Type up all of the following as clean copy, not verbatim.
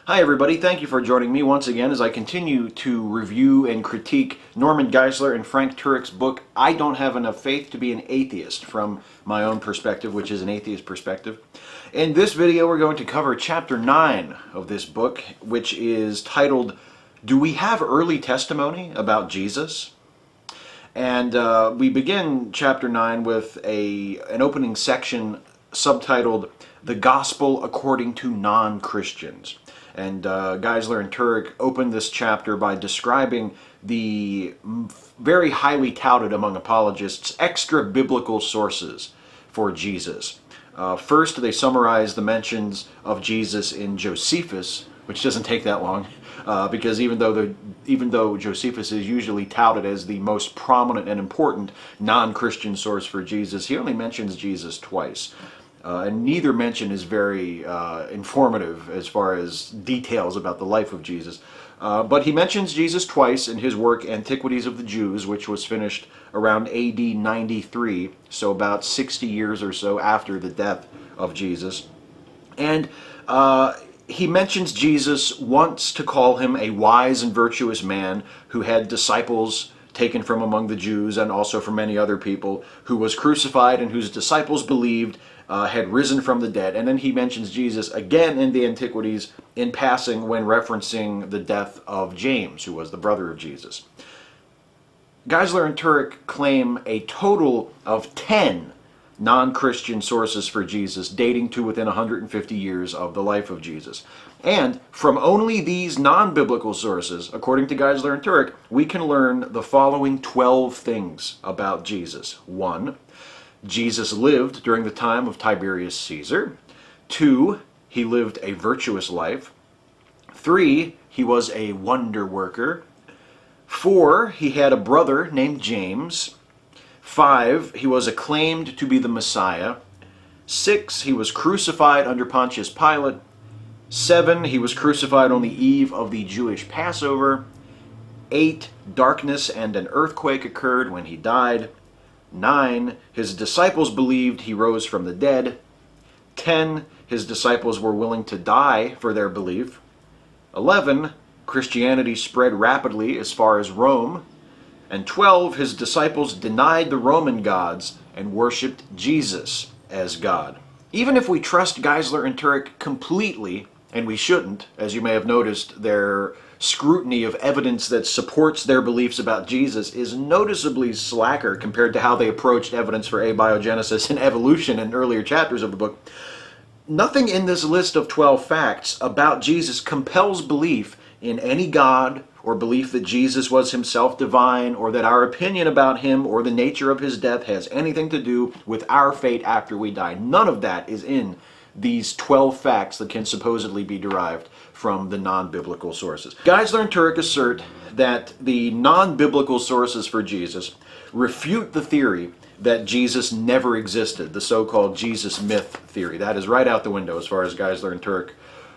Hi everybody, thank you for joining me once again as I continue to review and critique Norman Geisler and Frank Turek's book, I Don't Have Enough Faith to Be an Atheist, from my own perspective, which is an atheist perspective. In this video we're going to cover chapter 9 of this book, which is titled, Do We Have Early Testimony About Jesus? And we begin chapter 9 with an opening section subtitled, The Gospel According to Non-Christians. And Geisler and Turek opened this chapter by describing the very highly touted among apologists extra-biblical sources for Jesus. First, they summarize the mentions of Jesus in Josephus, which doesn't take that long, because even though Josephus is usually touted as the most prominent and important non-Christian source for Jesus, he only mentions Jesus twice. And neither mention is very informative as far as details about the life of Jesus. But he mentions Jesus twice in his work Antiquities of the Jews, which was finished around AD 93, so about 60 years or so after the death of Jesus. And he mentions Jesus once to call him a wise and virtuous man who had disciples taken from among the Jews and also from many other people, who was crucified and whose disciples believed had risen from the dead. And then he mentions Jesus again in the Antiquities in passing when referencing the death of James, who was the brother of Jesus. Geisler and Turek claim a total of 10 non-Christian sources for Jesus dating to within 150 years of the life of Jesus. And from only these non-biblical sources, according to Geisler and Turek, we can learn the following 12 things about Jesus. 1. Jesus lived during the time of Tiberius Caesar. 2. He lived a virtuous life. 3. He was a wonder worker. 4. He had a brother named James. 5. He was acclaimed to be the Messiah. 6. He was crucified under Pontius Pilate. 7. He was crucified on the eve of the Jewish Passover. 8. Darkness and an earthquake occurred when he died. 9. His disciples believed he rose from the dead. 10. His disciples were willing to die for their belief. 11. Christianity spread rapidly as far as Rome. And 12. His disciples denied the Roman gods and worshipped Jesus as God. Even if we trust Geisler and Turek completely, and we shouldn't, as you may have noticed, their scrutiny of evidence that supports their beliefs about Jesus is noticeably slacker compared to how they approached evidence for abiogenesis and evolution in earlier chapters of the book. Nothing in this list of 12 facts about Jesus compels belief in any God, or belief that Jesus was himself divine, or that our opinion about him or the nature of his death has anything to do with our fate after we die. None of that is in these 12 facts that can supposedly be derived from the non-biblical sources. Geisler and Turek assert that the non-biblical sources for Jesus refute the theory that Jesus never existed, the so-called Jesus myth theory. That is right out the window as far as Geisler and Turek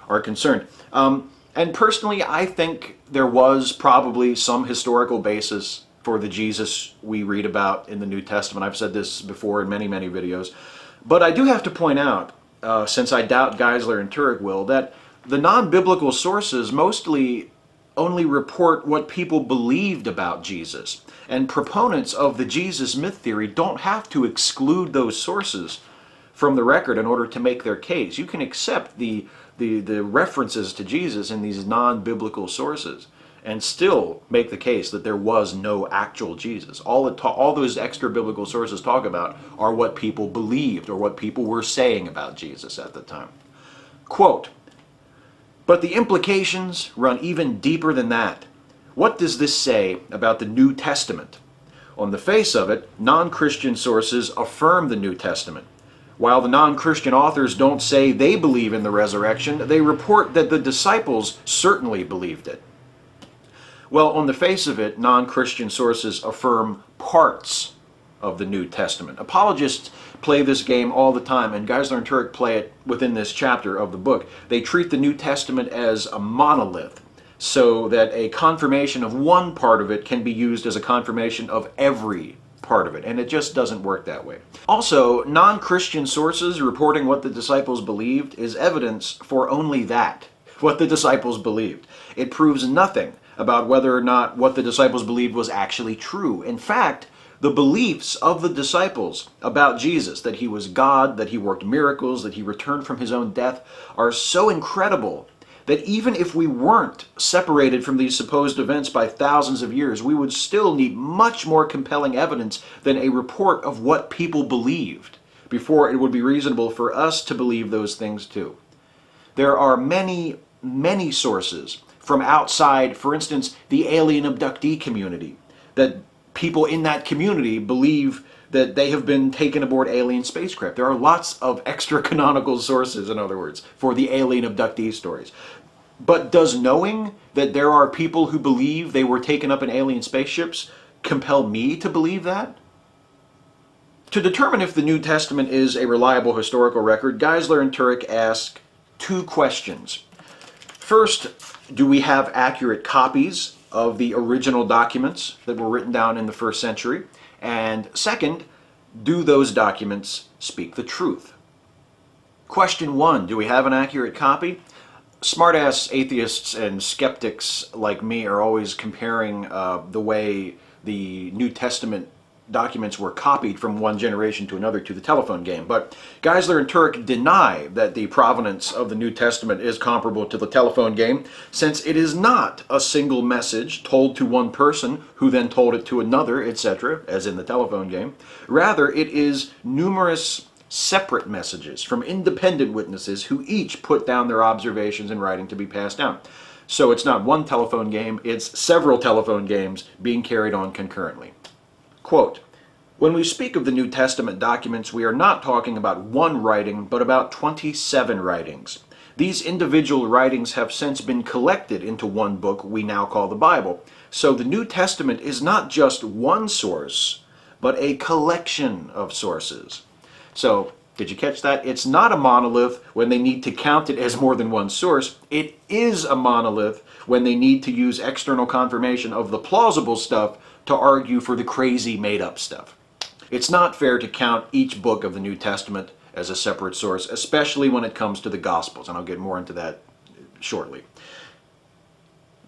are concerned. And personally, I think there was probably some historical basis for the Jesus we read about in the New Testament. I've said this before in many, many videos. But I do have to point out, since I doubt Geisler and Turek will, that the non-biblical sources mostly only report what people believed about Jesus. And proponents of the Jesus myth theory don't have to exclude those sources from the record in order to make their case. You can accept the references to Jesus in these non-biblical sources and still make the case that there was no actual Jesus. All those extra biblical sources talk about are what people believed or what people were saying about Jesus at the time. Quote, "But the implications run even deeper than that. What does this say about the New Testament? On the face of it, non-Christian sources affirm the New Testament. While the non-Christian authors don't say they believe in the resurrection, they report that the disciples certainly believed it." Well, on the face of it, non-Christian sources affirm parts of the New Testament. Apologists play this game all the time, and Geisler and Turek play it within this chapter of the book. They treat the New Testament as a monolith, so that a confirmation of one part of it can be used as a confirmation of every part of it, and it just doesn't work that way. Also, non-Christian sources reporting what the disciples believed is evidence for only that. what the disciples believed. It proves nothing about whether or not what the disciples believed was actually true. In fact, the beliefs of the disciples about Jesus, that he was God, that he worked miracles, that he returned from his own death, are so incredible that even if we weren't separated from these supposed events by thousands of years, we would still need much more compelling evidence than a report of what people believed before it would be reasonable for us to believe those things too. There are many, many sources from outside, for instance, the alien abductee community, that people in that community believe that they have been taken aboard alien spacecraft. There are lots of extra canonical sources, in other words, for the alien abductee stories. But does knowing that there are people who believe they were taken up in alien spaceships compel me to believe that? To determine if the New Testament is a reliable historical record, Geisler and Turek ask two questions. First, do we have accurate copies of the original documents that were written down in the first century? And second, do those documents speak the truth? Question one, do we have an accurate copy? Smart-ass atheists and skeptics like me are always comparing the way the New Testament documents were copied from one generation to another to the telephone game. But Geisler and Turek deny that the provenance of the New Testament is comparable to the telephone game, since it is not a single message told to one person who then told it to another, etc., as in the telephone game. Rather, it is numerous separate messages from independent witnesses who each put down their observations in writing to be passed down. So it's not one telephone game, it's several telephone games being carried on concurrently. Quote, when we speak of the New Testament documents, we are not talking about one writing, but about 27 writings. These individual writings have since been collected into one book we now call the Bible. So the New Testament is not just one source, but a collection of sources. So, did you catch that? It's not a monolith when they need to count it as more than one source. It is a monolith when they need to use external confirmation of the plausible stuff to argue for the crazy made-up stuff. It's not fair to count each book of the New Testament as a separate source, especially when it comes to the Gospels, and I'll get more into that shortly.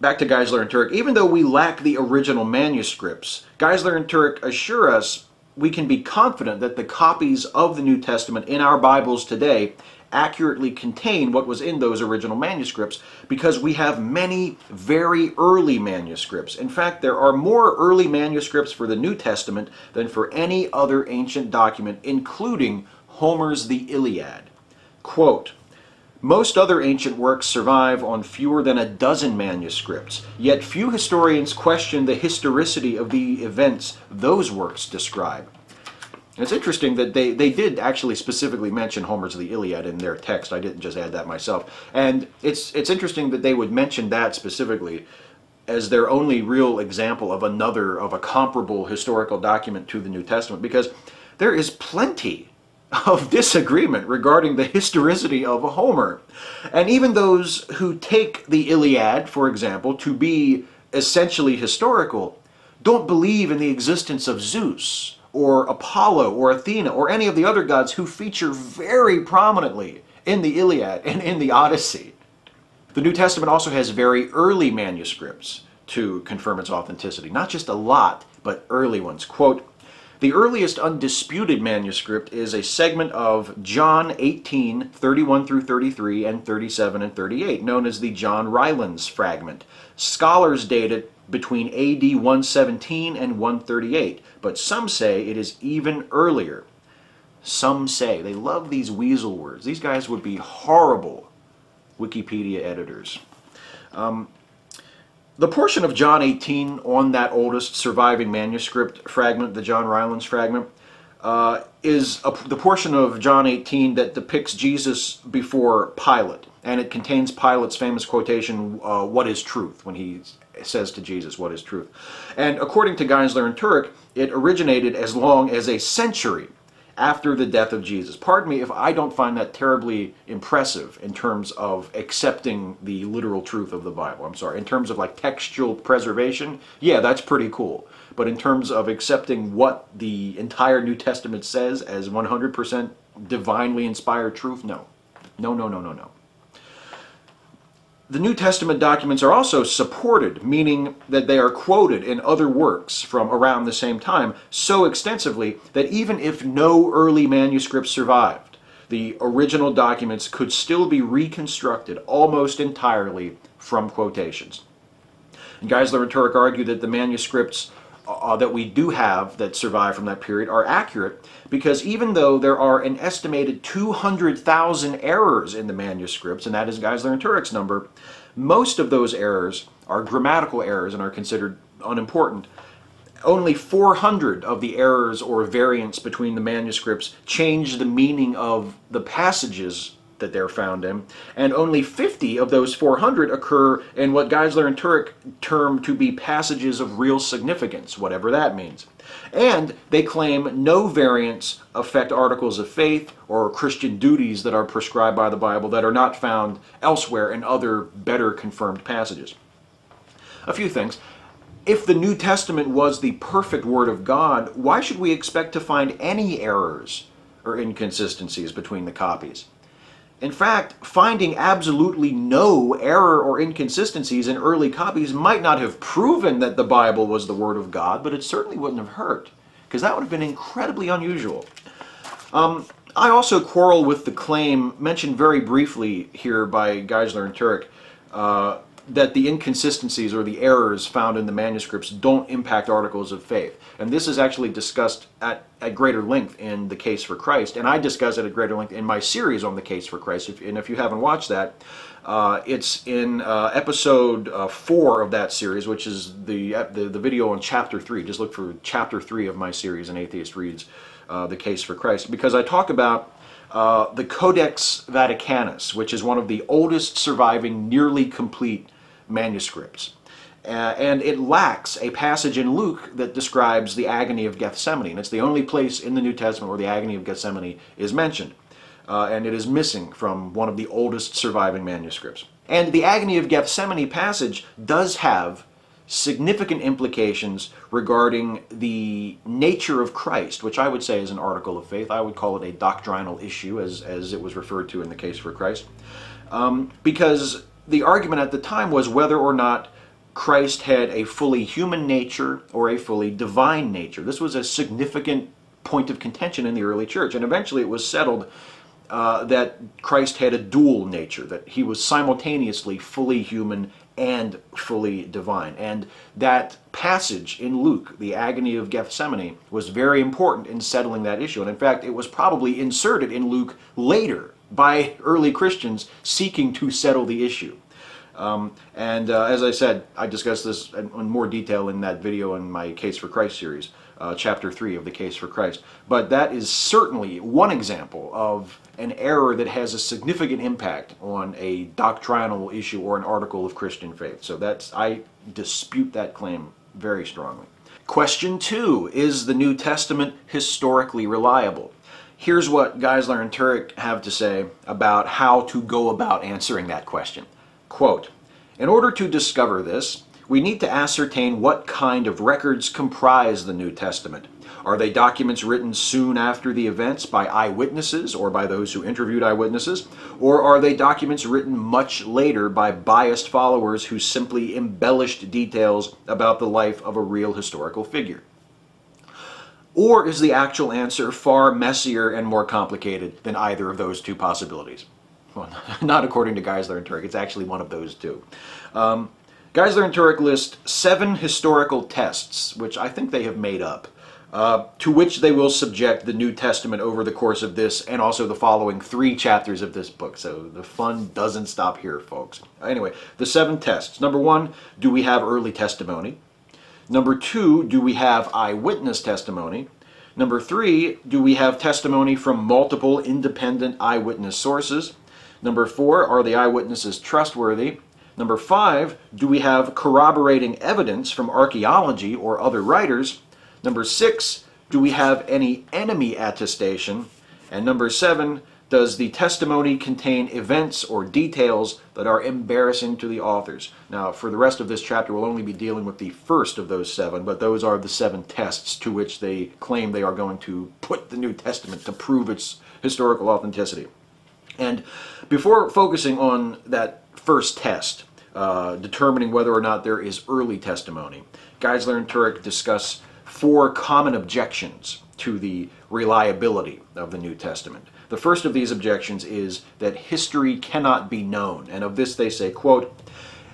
Back to Geisler and Turek. Even though we lack the original manuscripts, Geisler and Turek assure us we can be confident that the copies of the New Testament in our Bibles today accurately contain what was in those original manuscripts, because we have many very early manuscripts. In fact, there are more early manuscripts for the New Testament than for any other ancient document, including Homer's The Iliad. Quote, most other ancient works survive on fewer than a dozen manuscripts, yet few historians question the historicity of the events those works describe. It's interesting that they did actually specifically mention Homer's The Iliad in their text. I didn't just add that myself. And it's interesting that they would mention that specifically as their only real example of a comparable historical document to the New Testament, because there is plenty of disagreement regarding the historicity of Homer. And even those who take the Iliad, for example, to be essentially historical, don't believe in the existence of Zeus or Apollo or Athena or any of the other gods who feature very prominently in the Iliad and in the Odyssey. The New Testament also has very early manuscripts to confirm its authenticity. Not just a lot, but early ones. Quote, the earliest undisputed manuscript is a segment of John 18, 31 through 33, and 37 and 38, known as the John Rylands fragment. Scholars date it between AD 117 and 138, but some say it is even earlier. Some say. They love these weasel words. These guys would be horrible Wikipedia editors. The portion of John 18 on that oldest surviving manuscript fragment, the John Rylands fragment, is the portion of John 18 that depicts Jesus before Pilate. And it contains Pilate's famous quotation, what is truth, when he says to Jesus, what is truth? And according to Geisler and Turek, it originated as long as a century after the death of Jesus. Pardon me if I don't find that terribly impressive in terms of accepting the literal truth of the Bible. I'm sorry. In terms of like textual preservation, yeah, that's pretty cool. But in terms of accepting what the entire New Testament says as 100% divinely inspired truth, no. No, no, no, no, no. The New Testament documents are also supported, meaning that they are quoted in other works from around the same time so extensively that even if no early manuscripts survived, the original documents could still be reconstructed almost entirely from quotations. And Geisler and Turek argue that the manuscripts that we do have that survive from that period are accurate because even though there are an estimated 200,000 errors in the manuscripts, and that is Geisler and Turek's number, most of those errors are grammatical errors and are considered unimportant. Only 400 of the errors or variants between the manuscripts change the meaning of the passages that they're found in, and only 50 of those 400 occur in what Geisler and Turek term to be passages of real significance, whatever that means. And they claim no variants affect articles of faith or Christian duties that are prescribed by the Bible that are not found elsewhere in other better confirmed passages. A few things. If the New Testament was the perfect Word of God, why should we expect to find any errors or inconsistencies between the copies? In fact, finding absolutely no error or inconsistencies in early copies might not have proven that the Bible was the Word of God, but it certainly wouldn't have hurt, because that would have been incredibly unusual. I also quarrel with the claim, mentioned very briefly here by Geisler and Turek, that the inconsistencies or the errors found in the manuscripts don't impact articles of faith. And this is actually discussed at greater length in The Case for Christ, and I discuss it at greater length in my series on The Case for Christ. And if you haven't watched that, it's in episode 4 of that series, which is the video on chapter 3. Just look for chapter 3 of my series in Atheist Reads The Case for Christ, because I talk about the Codex Vaticanus, which is one of the oldest surviving nearly complete manuscripts. And it lacks a passage in Luke that describes the agony of Gethsemane. And it's the only place in the New Testament where the agony of Gethsemane is mentioned. And it is missing from one of the oldest surviving manuscripts. And the agony of Gethsemane passage does have significant implications regarding the nature of Christ, which I would say is an article of faith. I would call it a doctrinal issue, as it was referred to in The Case for Christ. Because the argument at the time was whether or not Christ had a fully human nature or a fully divine nature. This was a significant point of contention in the early church, and eventually it was settled that Christ had a dual nature, that he was simultaneously fully human and fully divine. And that passage in Luke, the agony of Gethsemane, was very important in settling that issue. And in fact, it was probably inserted in Luke later by early Christians seeking to settle the issue. As I said, I discussed this in more detail in that video in my Case for Christ series, chapter 3 of The Case for Christ. But that is certainly one example of an error that has a significant impact on a doctrinal issue or an article of Christian faith. So I dispute that claim very strongly. Question 2, is the New Testament historically reliable? Here's what Geisler and Turek have to say about how to go about answering that question. Quote, "In order to discover this, we need to ascertain what kind of records comprise the New Testament. Are they documents written soon after the events by eyewitnesses or by those who interviewed eyewitnesses? Or are they documents written much later by biased followers who simply embellished details about the life of a real historical figure? Or is the actual answer far messier and more complicated than either of those two possibilities?" Well, not according to Geisler and Turek. It's actually one of those two. Geisler and Turek list 7 historical tests, which I think they have made up, to which they will subject the New Testament over the course of this and also the following 3 chapters of this book. So the fun doesn't stop here, folks. Anyway, the 7 tests. Number 1, do we have early testimony? Number 2, do we have eyewitness testimony? Number 3, do we have testimony from multiple independent eyewitness sources? Number 4, are the eyewitnesses trustworthy? Number 5, do we have corroborating evidence from archaeology or other writers? Number 6, do we have any enemy attestation? And number 7, does the testimony contain events or details that are embarrassing to the authors? Now, for the rest of this chapter, we'll only be dealing with the first of those 7, but those are the 7 tests to which they claim they are going to put the New Testament to prove its historical authenticity. And before focusing on that first test, determining whether or not there is early testimony, Geisler and Turek discuss 4 common objections to the reliability of the New Testament. The first of these objections is that history cannot be known, and of this they say, quote,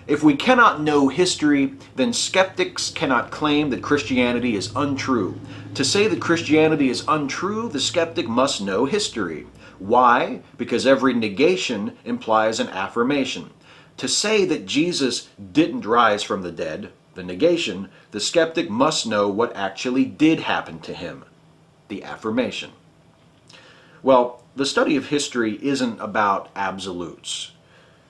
"If we cannot know history, then skeptics cannot claim that Christianity is untrue. To say that Christianity is untrue, the skeptic must know history. Why? Because every negation implies an affirmation. To say that Jesus didn't rise from the dead, the negation, the skeptic must know what actually did happen to him, the affirmation." Well, the study of history isn't about absolutes.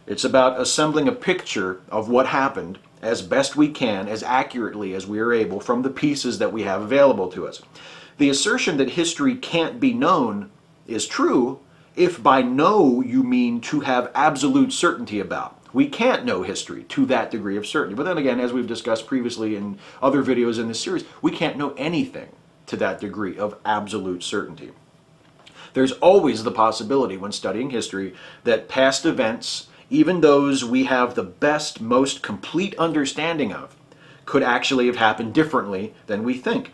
It's about assembling a picture of what happened as best we can, as accurately as we are able, from the pieces that we have available to us. The assertion that history can't be known is true if by know you mean to have absolute certainty about. We can't know history to that degree of certainty. But then again, as we've discussed previously in other videos in this series, we can't know anything to that degree of absolute certainty. There's always the possibility when studying history that past events, even those we have the best, most complete understanding of, could actually have happened differently than we think.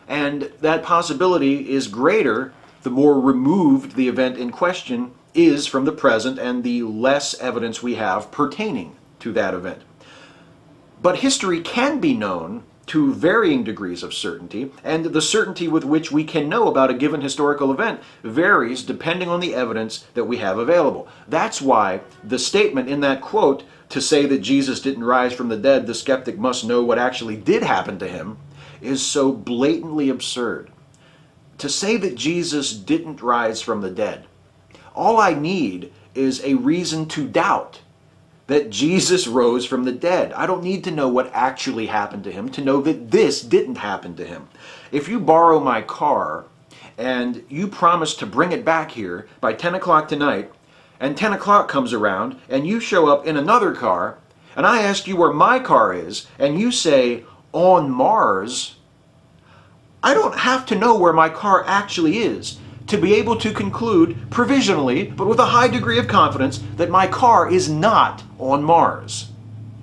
And that possibility is greater the more removed the event in question is from the present and the less evidence we have pertaining to that event. But history can be known to varying degrees of certainty, and the certainty with which we can know about a given historical event varies depending on the evidence that we have available. That's why the statement in that quote, "To say that Jesus didn't rise from the dead, the skeptic must know what actually did happen to him," is so blatantly absurd. To say that Jesus didn't rise from the dead, all I need is a reason to doubt that Jesus rose from the dead. I don't need to know what actually happened to him to know that this didn't happen to him. If you borrow my car and you promise to bring it back here by 10 o'clock tonight, and 10 o'clock comes around and you show up in another car, and I ask you where my car is, and you say, "On Mars," I don't have to know where my car actually is to be able to conclude provisionally, but with a high degree of confidence, that my car is not on Mars.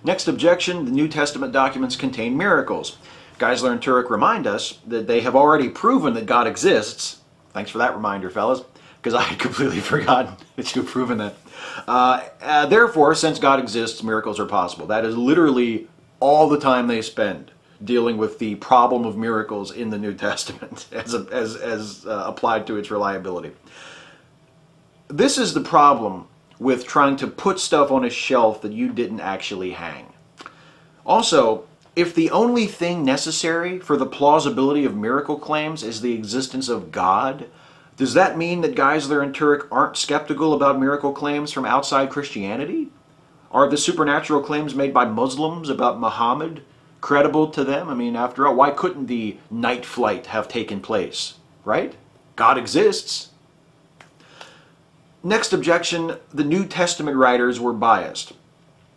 Next objection, the New Testament documents contain miracles. Geisler and Turek remind us that they have already proven that God exists. Thanks for that reminder, fellas, because I had completely forgotten that you've proven that. Therefore, since God exists, miracles are possible. That is literally all the time they spend dealing with the problem of miracles in the New Testament as applied to its reliability. This is the problem with trying to put stuff on a shelf that you didn't actually hang. Also, if the only thing necessary for the plausibility of miracle claims is the existence of God, does that mean that Geisler and Turek aren't skeptical about miracle claims from outside Christianity? Are the supernatural claims made by Muslims about Muhammad credible to them? I mean, after all, why couldn't the night flight have taken place, right? God exists. Next objection, the New Testament writers were biased.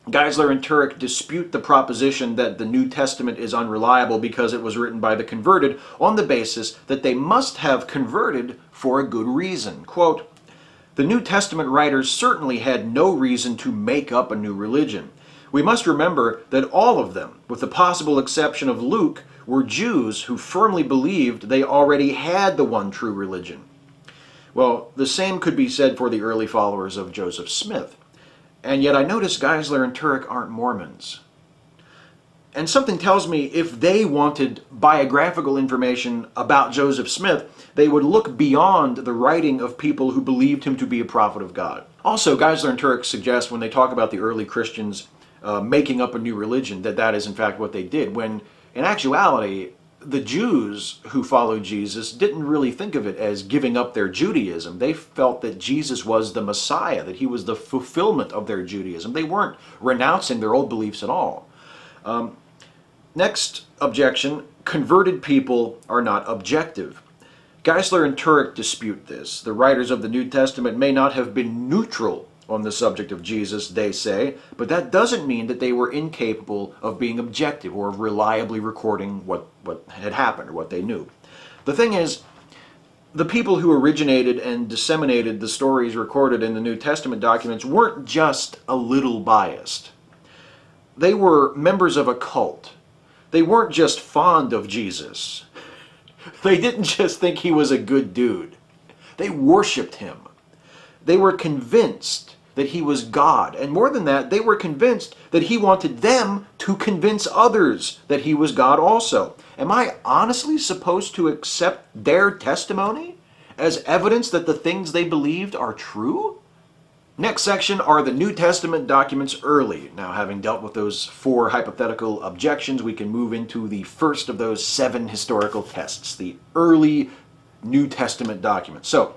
Geisler and Turek dispute the proposition that the New Testament is unreliable because it was written by the converted on the basis that they must have converted for a good reason. Quote, "The New Testament writers certainly had no reason to make up a new religion. We must remember that all of them, with the possible exception of Luke, were Jews who firmly believed they already had the one true religion." Well, the same could be said for the early followers of Joseph Smith. And yet I notice Geisler and Turek aren't Mormons. And something tells me if they wanted biographical information about Joseph Smith, they would look beyond the writing of people who believed him to be a prophet of God. Also, Geisler and Turek suggest when they talk about the early Christians making up a new religion, that is in fact what they did, when in actuality the Jews who followed Jesus didn't really think of it as giving up their Judaism. They felt that Jesus was the Messiah, that he was the fulfillment of their Judaism. They weren't renouncing their old beliefs at all. Next objection, converted people are not objective. Geisler and Turek dispute this. The writers of the New Testament may not have been neutral on the subject of Jesus, they say, but that doesn't mean that they were incapable of being objective or of reliably recording what had happened or what they knew. The thing is, the people who originated and disseminated the stories recorded in the New Testament documents weren't just a little biased. They were members of a cult. They weren't just fond of Jesus. They didn't just think he was a good dude. They worshiped him. They were convinced that he was God. And more than that, they were convinced that he wanted them to convince others that he was God also. Am I honestly supposed to accept their testimony as evidence that the things they believed are true? Next section are the New Testament documents early. Now, having dealt with those 4 hypothetical objections, we can move into the first of those 7 historical tests, the early New Testament documents. So,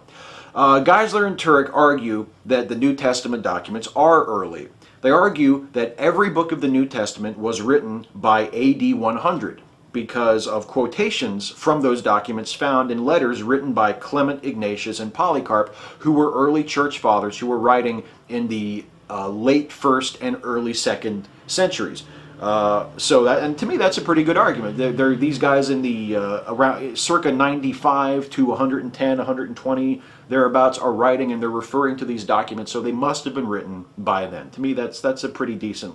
Geisler and Turek argue that the New Testament documents are early. They argue that every book of the New Testament was written by AD 100 because of quotations from those documents found in letters written by Clement, Ignatius, and Polycarp, who were early church fathers who were writing in the late 1st and early 2nd centuries. And to me, that's a pretty good argument. They're these guys in the around circa 95 to 110, 120 thereabouts are writing, and they're referring to these documents, so they must have been written by then. To me, that's a pretty decent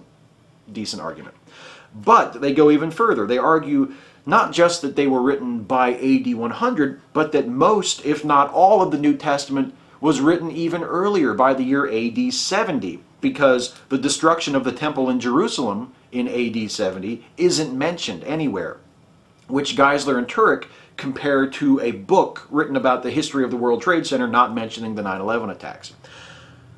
argument. But they go even further. They argue not just that they were written by AD 100, but that most, if not all, of the New Testament was written even earlier, by the year AD 70, because the destruction of the temple in Jerusalem in AD 70 isn't mentioned anywhere, which Geisler and Turek compare to a book written about the history of the World Trade Center not mentioning the 9/11 attacks.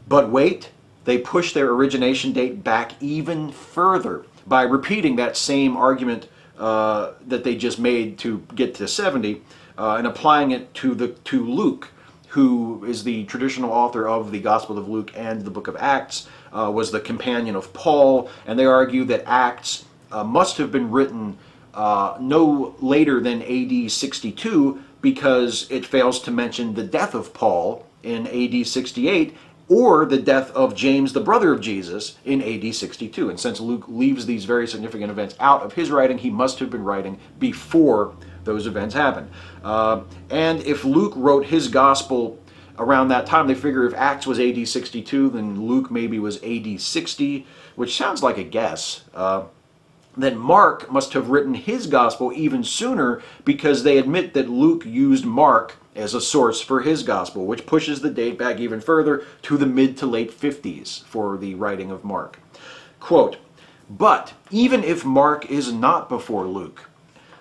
But wait, they push their origination date back even further by repeating that same argument that they just made to get to 70 and applying it to Luke, who is the traditional author of the Gospel of Luke and the book of Acts, was the companion of Paul, and they argue that Acts must have been written no later than AD 62 because it fails to mention the death of Paul in AD 68 or the death of James, the brother of Jesus, in AD 62. And since Luke leaves these very significant events out of his writing, he must have been writing before those events happened. And if Luke wrote his gospel around that time, they figure if Acts was AD 62, then Luke maybe was AD 60, which sounds like a guess. Then Mark must have written his gospel even sooner because they admit that Luke used Mark as a source for his gospel, which pushes the date back even further to the mid to late 50s for the writing of Mark. Quote, "But even if Mark is not before Luke,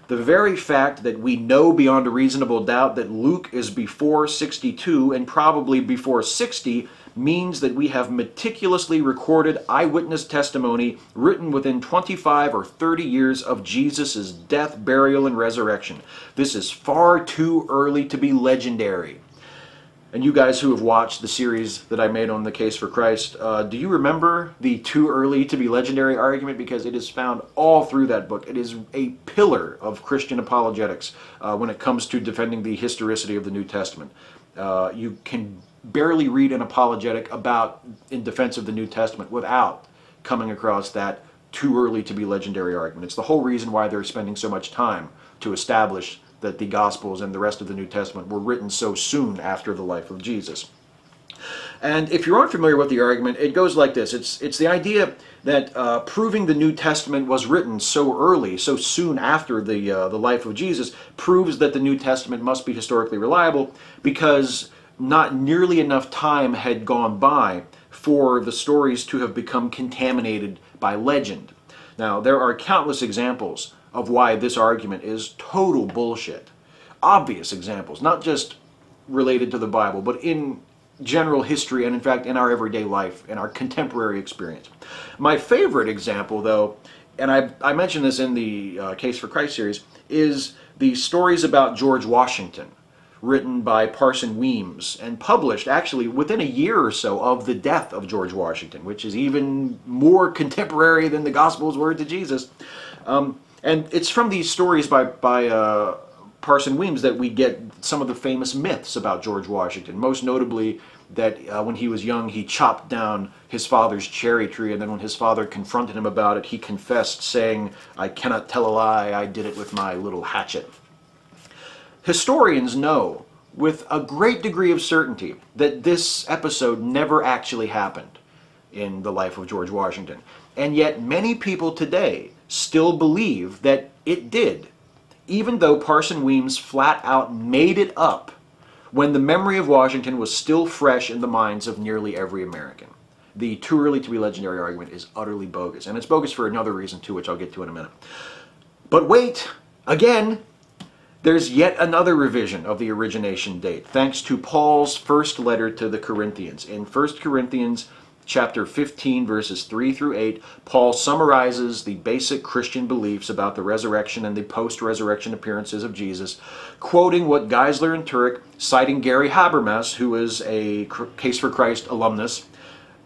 the very fact that we know beyond a reasonable doubt that Luke is before 62 and probably before 60 means that we have meticulously recorded eyewitness testimony written within 25 or 30 years of Jesus' death, burial, and resurrection. This is far too early to be legendary." And you guys who have watched the series that I made on the Case for Christ, do you remember the too early to be legendary argument? Because it is found all through that book. It is a pillar of Christian apologetics when it comes to defending the historicity of the New Testament. You can barely read an apologetic in defense of the New Testament without coming across that too early to be legendary argument. It's the whole reason why they're spending so much time to establish that the Gospels and the rest of the New Testament were written so soon after the life of Jesus. And if you aren't familiar with the argument, it goes like this. It's the idea that proving the New Testament was written so early, so soon after the life of Jesus, proves that the New Testament must be historically reliable because not nearly enough time had gone by for the stories to have become contaminated by legend. Now, there are countless examples of why this argument is total bullshit. Obvious examples, not just related to the Bible, but in general history and in fact in our everyday life, in our contemporary experience. My favorite example, though, and I mentioned this in the Case for Christ series, is the stories about George Washington, written by Parson Weems and published actually within a year or so of the death of George Washington, which is even more contemporary than the Gospels were to Jesus. And it's from these stories by Parson Weems that we get some of the famous myths about George Washington, most notably that when he was young he chopped down his father's cherry tree, and then when his father confronted him about it, he confessed, saying, "I cannot tell a lie, I did it with my little hatchet." Historians know with a great degree of certainty that this episode never actually happened in the life of George Washington. And yet many people today still believe that it did, even though Parson Weems flat out made it up when the memory of Washington was still fresh in the minds of nearly every American. The too early to be legendary argument is utterly bogus, and it's bogus for another reason too, which I'll get to in a minute. But wait, again, there's yet another revision of the origination date, thanks to Paul's first letter to the Corinthians. In 1 Corinthians chapter 15, verses 3 through 8, Paul summarizes the basic Christian beliefs about the resurrection and the post-resurrection appearances of Jesus, quoting what Geisler and Turek, citing Gary Habermas, who is a Case for Christ alumnus,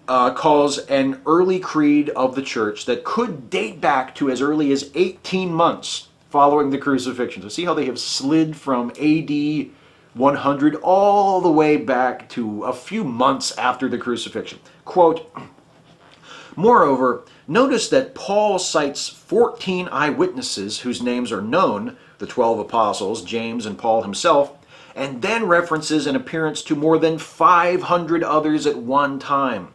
calls an early creed of the church that could date back to as early as 18 months following the crucifixion. So see how they have slid from AD 100 all the way back to a few months after the crucifixion. Quote, moreover, notice that Paul cites 14 eyewitnesses whose names are known, the 12 apostles, James and Paul himself, and then references an appearance to more than 500 others at one time.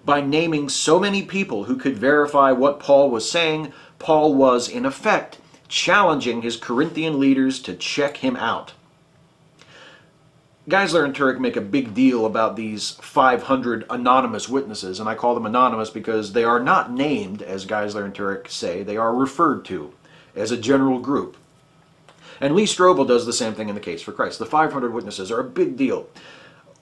By naming so many people who could verify what Paul was saying, Paul was, in effect, challenging his Corinthian leaders to check him out. Geisler and Turek make a big deal about these 500 anonymous witnesses, and I call them anonymous because they are not named, as Geisler and Turek say. They are referred to as a general group. And Lee Strobel does the same thing in the Case for Christ. The 500 witnesses are a big deal.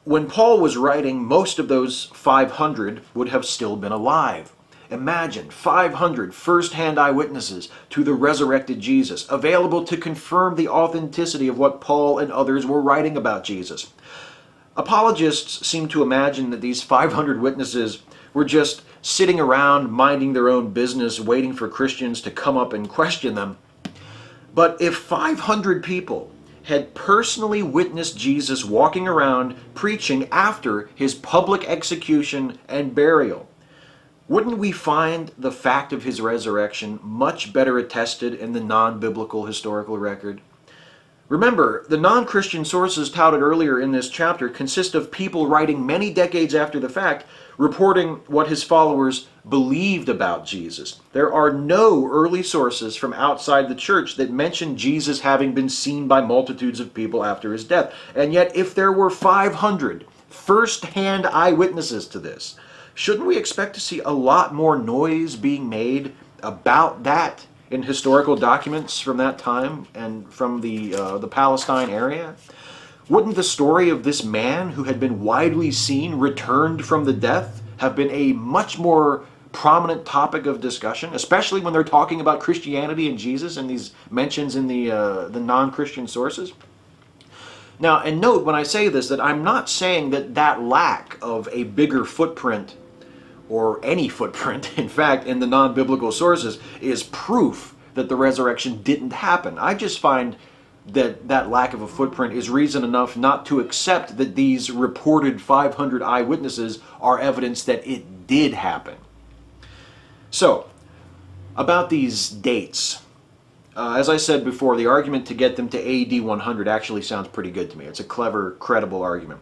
When Paul was writing, most of those 500 would have still been alive. Imagine 500 first-hand eyewitnesses to the resurrected Jesus, available to confirm the authenticity of what Paul and others were writing about Jesus. Apologists seem to imagine that these 500 witnesses were just sitting around minding their own business, waiting for Christians to come up and question them. But if 500 people had personally witnessed Jesus walking around preaching after his public execution and burial, wouldn't we find the fact of his resurrection much better attested in the non-biblical historical record? Remember, the non-Christian sources touted earlier in this chapter consist of people writing many decades after the fact, reporting what his followers believed about Jesus. There are no early sources from outside the church that mention Jesus having been seen by multitudes of people after his death. And yet, if there were 500 first-hand eyewitnesses to this, shouldn't we expect to see a lot more noise being made about that in historical documents from that time and from the Palestine area? Wouldn't the story of this man who had been widely seen returned from the death have been a much more prominent topic of discussion, especially when they're talking about Christianity and Jesus and these mentions in the non-Christian sources? Now, and note when I say this that I'm not saying that lack of a bigger footprint or any footprint, in fact, in the non-biblical sources, is proof that the resurrection didn't happen. I just find that lack of a footprint is reason enough not to accept that these reported 500 eyewitnesses are evidence that it did happen. So, about these dates. As I said before, the argument to get them to AD 100 actually sounds pretty good to me. It's a clever, credible argument.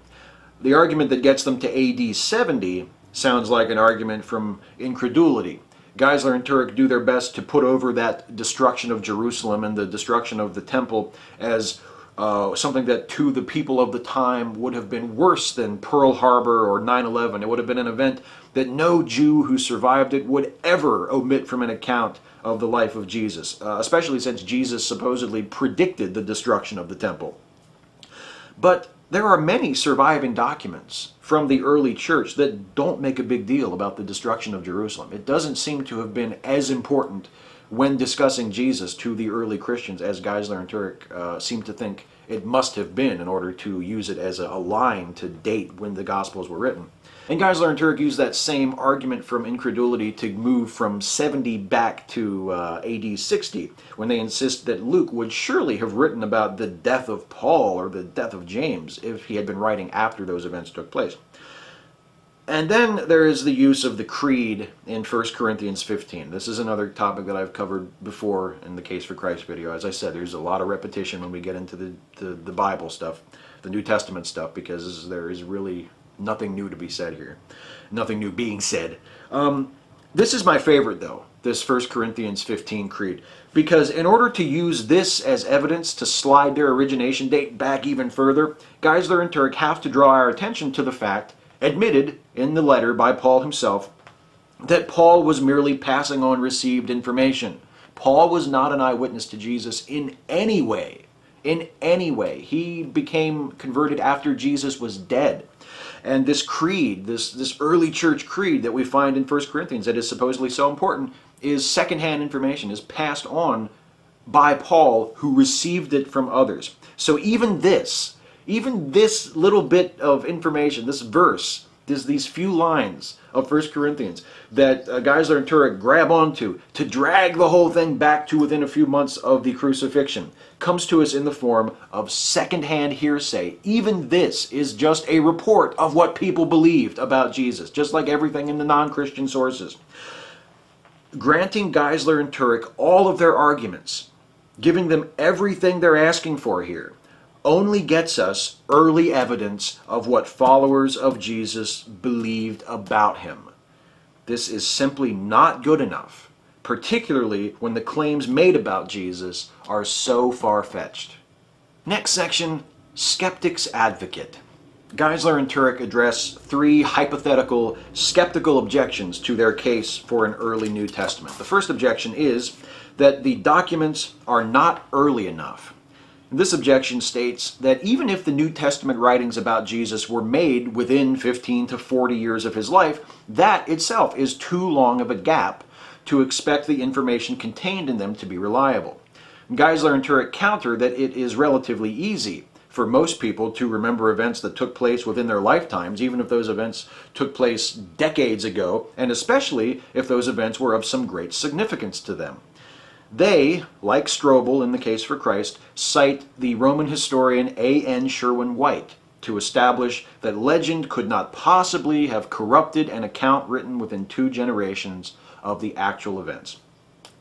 The argument that gets them to AD 70 sounds like an argument from incredulity. Geisler and Turek do their best to put over that destruction of Jerusalem and the destruction of the temple as something that to the people of the time would have been worse than Pearl Harbor or 9/11. It would have been an event that no Jew who survived it would ever omit from an account of the life of Jesus, especially since Jesus supposedly predicted the destruction of the temple. But there are many surviving documents from the early church that don't make a big deal about the destruction of Jerusalem. It doesn't seem to have been as important when discussing Jesus to the early Christians as Geisler and Turek seem to think it must have been in order to use it as a line to date when the Gospels were written. And Geisler and Turek use that same argument from incredulity to move from 70 back to AD 60, when they insist that Luke would surely have written about the death of Paul or the death of James if he had been writing after those events took place. And then there is the use of the creed in 1 Corinthians 15. This is another topic that I've covered before in the Case for Christ video. As I said, there's a lot of repetition when we get into the Bible stuff, the New Testament stuff, because there is really nothing new to be said here. Nothing new being said. This is my favorite, though, this 1 Corinthians 15 creed, because in order to use this as evidence to slide their origination date back even further, Geisler and Turek have to draw our attention to the fact, admitted in the letter by Paul himself, that Paul was merely passing on received information. Paul was not an eyewitness to Jesus in any way. In any way. He became converted after Jesus was dead. And this creed, this early church creed that we find in 1 Corinthians that is supposedly so important, is secondhand information, is passed on by Paul, who received it from others. So even this little bit of information, this verse, these few lines of 1 Corinthians that Geisler and Turek grab onto to drag the whole thing back to within a few months of the crucifixion, comes to us in the form of secondhand hearsay. Even this is just a report of what people believed about Jesus, just like everything in the non-Christian sources. Granting Geisler and Turek all of their arguments, giving them everything they're asking for here, only gets us early evidence of what followers of Jesus believed about him. This is simply not good enough, particularly when the claims made about Jesus are so far-fetched. Next section, Skeptic's Advocate. Geisler and Turek address 3 hypothetical skeptical objections to their case for an early New Testament. The first objection is that the documents are not early enough. This objection states that even if the New Testament writings about Jesus were made within 15 to 40 years of his life, that itself is too long of a gap to expect the information contained in them to be reliable. Geisler and Turek counter that it is relatively easy for most people to remember events that took place within their lifetimes, even if those events took place decades ago, and especially if those events were of some great significance to them. They, like Strobel in the Case for Christ, cite the Roman historian A.N. Sherwin White to establish that legend could not possibly have corrupted an account written within 2 generations of the actual events.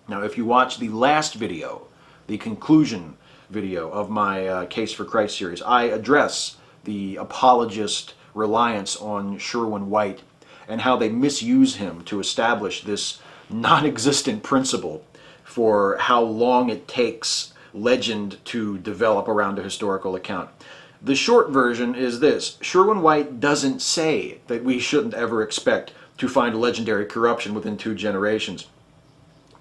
Now, if you watch the last video, the conclusion video of my Case for Christ series, I address the apologist reliance on Sherwin White and how they misuse him to establish this non-existent principle for how long it takes legend to develop around a historical account. The short version is this: Sherwin White doesn't say that we shouldn't ever expect to find legendary corruption within 2 generations.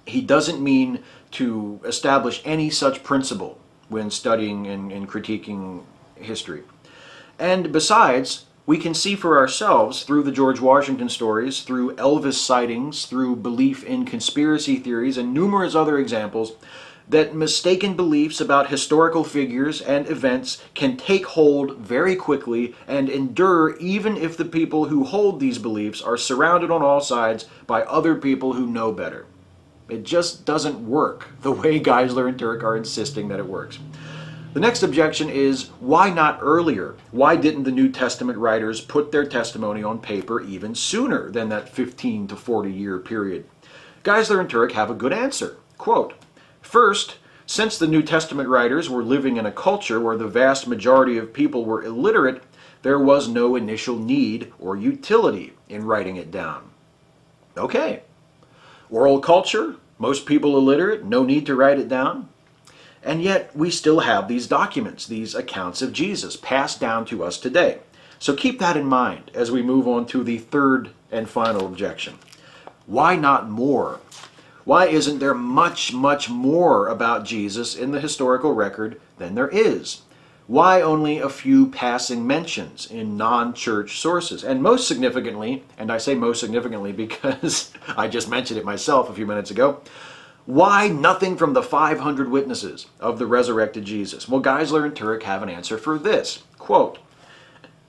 He doesn't mean to establish any such principle when studying and critiquing history. And besides, we can see for ourselves through the George Washington stories, through Elvis sightings, through belief in conspiracy theories, and numerous other examples, that mistaken beliefs about historical figures and events can take hold very quickly and endure even if the people who hold these beliefs are surrounded on all sides by other people who know better. It just doesn't work the way Geisler and Turek are insisting that it works. The next objection is, why not earlier? Why didn't the New Testament writers put their testimony on paper even sooner than that 15 to 40 year period? Geisler and Turek have a good answer. Quote, "First, since the New Testament writers were living in a culture where the vast majority of people were illiterate, there was no initial need or utility in writing it down." Okay. Oral culture, most people illiterate, no need to write it down. And yet we still have these documents, these accounts of Jesus passed down to us today. So keep that in mind as we move on to the third and final objection. Why not more? Why isn't there much, much more about Jesus in the historical record than there is? Why only a few passing mentions in non-church sources? And most significantly, and I say most significantly because I just mentioned it myself a few minutes ago, why nothing from the 500 witnesses of the resurrected Jesus? Well, Geisler and Turek have an answer for this. Quote,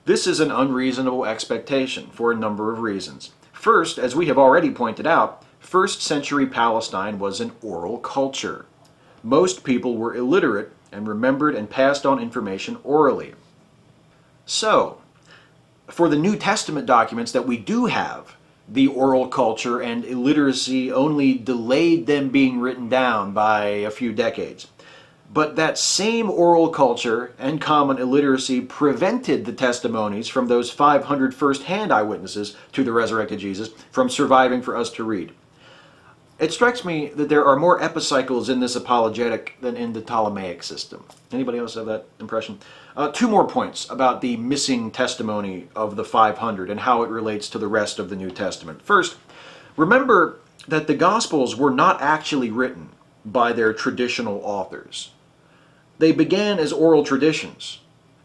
"This is an unreasonable expectation for a number of reasons. First, as we have already pointed out, first century Palestine was an oral culture. Most people were illiterate and remembered and passed on information orally. So, for the New Testament documents that we do have, the oral culture and illiteracy only delayed them being written down by a few decades. But that same oral culture and common illiteracy prevented the testimonies from those 500 first-hand eyewitnesses to the resurrected Jesus from surviving for us to read. It strikes me that there are more epicycles in this apologetic than in the Ptolemaic system. Anybody else have that impression? Two more points about the missing testimony of the 500 and how it relates to the rest of the New Testament. First, remember that the Gospels were not actually written by their traditional authors. They began as oral traditions,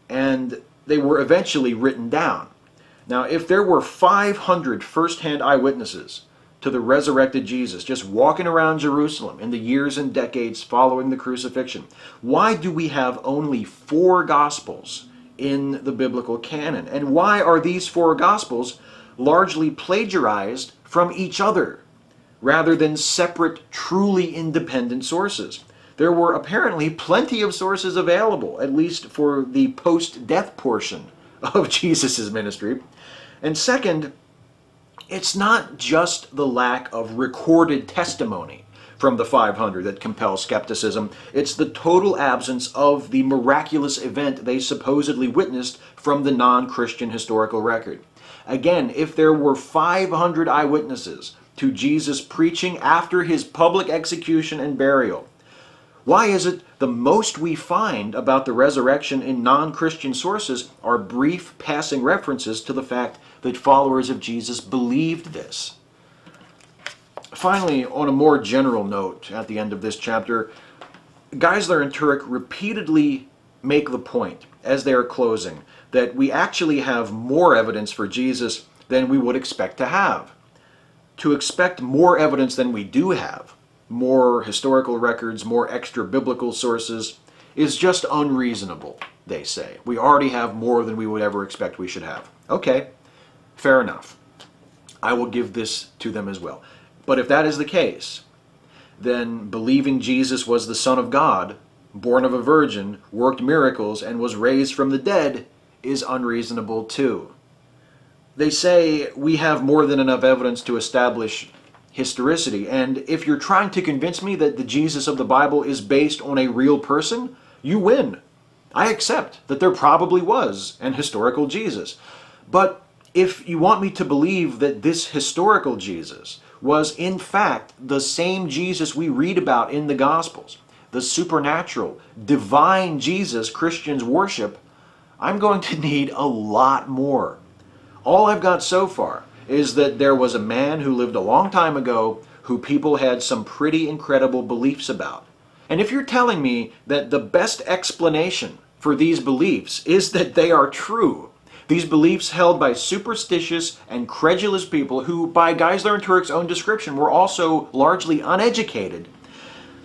and they were eventually written down. Now, if there were 500 first-hand eyewitnesses to the resurrected Jesus just walking around Jerusalem in the years and decades following the crucifixion, why do we have only 4 Gospels in the biblical canon? And why are these 4 Gospels largely plagiarized from each other rather than separate, truly independent sources? There were apparently plenty of sources available, at least for the post-death portion of Jesus' ministry. And second, it's not just the lack of recorded testimony from the 500 that compels skepticism. It's the total absence of the miraculous event they supposedly witnessed from the non-Christian historical record. Again, if there were 500 eyewitnesses to Jesus preaching after his public execution and burial, why is it the most we find about the resurrection in non-Christian sources are brief passing references to the fact that followers of Jesus believed this? Finally, on a more general note at the end of this chapter, Geisler and Turek repeatedly make the point, as they are closing, that we actually have more evidence for Jesus than we would expect to have. To expect more evidence than we do have, more historical records, more extra biblical sources, is just unreasonable, they say. We already have more than we would ever expect we should have. Okay, fair enough. I will give this to them as well. But if that is the case, then believing Jesus was the Son of God, born of a virgin, worked miracles, and was raised from the dead is unreasonable too. They say we have more than enough evidence to establish historicity, and if you're trying to convince me that the Jesus of the Bible is based on a real person, you win. I accept that there probably was an historical Jesus. But if you want me to believe that this historical Jesus was in fact the same Jesus we read about in the Gospels, the supernatural, divine Jesus Christians worship, I'm going to need a lot more. All I've got so far is that there was a man who lived a long time ago who people had some pretty incredible beliefs about. And if you're telling me that the best explanation for these beliefs is that they are true, these beliefs held by superstitious and credulous people who, by Geisler and Turek's own description, were also largely uneducated,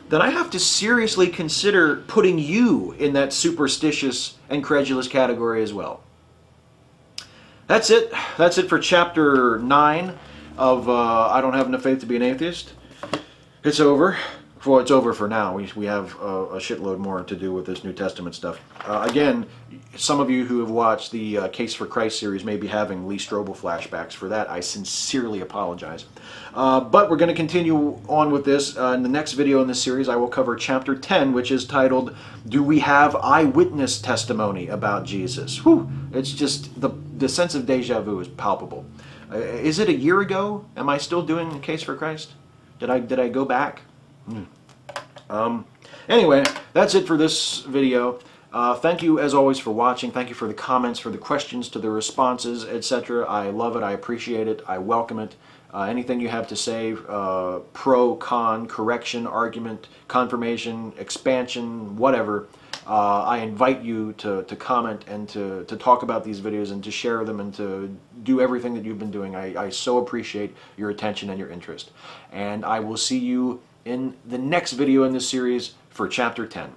then I have to seriously consider putting you in that superstitious and credulous category as well. That's it. That's it for chapter 9 of I Don't Have Enough Faith to Be an Atheist. It's over. Well, it's over for now. We have a shitload more to do with this New Testament stuff. Again, some of you who have watched the Case for Christ series may be having Lee Strobel flashbacks. For that, I sincerely apologize. But we're going to continue on with this. In the next video in this series, I will cover chapter 10, which is titled, Do We Have Eyewitness Testimony About Jesus? Whew! It's just, the sense of deja vu is palpable. Is it a year ago? Am I still doing Case for Christ? Did I go back? Anyway, that's it for this video. Thank you as always for watching. Thank you for the comments, for the questions, to the responses, etc. I love it. I appreciate it. I welcome it. Anything you have to say, pro, con, correction, argument, confirmation, expansion, whatever, I invite you to comment and to talk about these videos and to share them and to do everything that you've been doing. I so appreciate your attention and your interest. And I will see you in the next video in this series for chapter 10.